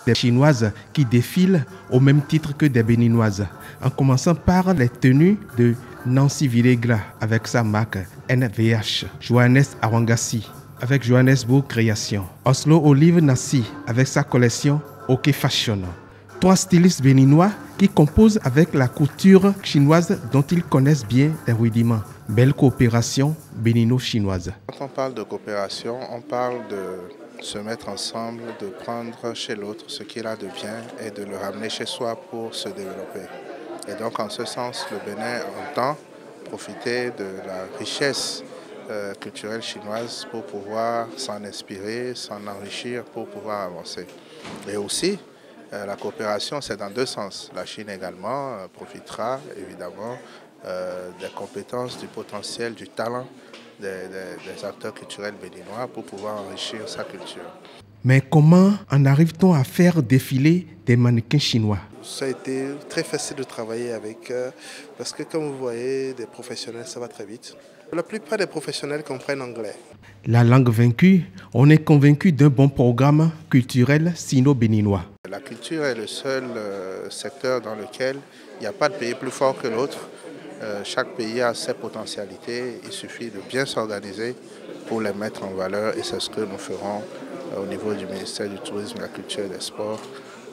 des Chinoises qui défilent au même titre que des Béninoises, en commençant par les tenues de Nancy Villegla avec sa marque NVH, Johannes Awangassi avec Johannesburg Création, Oslo Olive Nassi avec sa collection OK Fashion. 3 stylistes béninois qui composent avec la couture chinoise dont ils connaissent bien les rudiments. Belle coopération bénino-chinoise. Quand on parle de coopération, on parle de se mettre ensemble, de prendre chez l'autre ce qu'il a de bien et de le ramener chez soi pour se développer. Et donc en ce sens, le Bénin entend profiter de la richesse culturelle chinoise pour pouvoir s'en inspirer, s'en enrichir, pour pouvoir avancer. Et aussi, la coopération, c'est dans 2 sens. La Chine également profitera évidemment des compétences, du potentiel, du talent des acteurs culturels béninois pour pouvoir enrichir sa culture. Mais comment en arrive-t-on à faire défiler des mannequins chinois? Ça a été très facile de travailler avec parce que comme vous voyez, des professionnels, ça va très vite. La plupart des professionnels comprennent anglais. La langue vaincue, on est convaincu d'un bon programme culturel sino-béninois. La culture est le seul secteur dans lequel il n'y a pas de pays plus fort que l'autre. Chaque pays a ses potentialités, il suffit de bien s'organiser pour les mettre en valeur et c'est ce que nous ferons au niveau du ministère du Tourisme, de la Culture et des Sports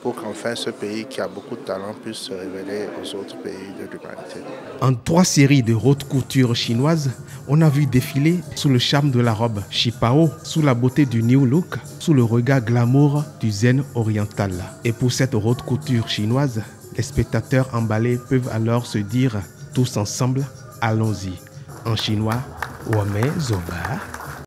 pour qu'enfin ce pays qui a beaucoup de talent puisse se révéler aux autres pays de l'humanité. En 3 séries de haute couture chinoise, on a vu défiler sous le charme de la robe Shipao, sous la beauté du new look, sous le regard glamour du zen oriental. Et pour cette haute couture chinoise, les spectateurs emballés peuvent alors se dire tous ensemble, allons-y. En chinois, Wame Zoba.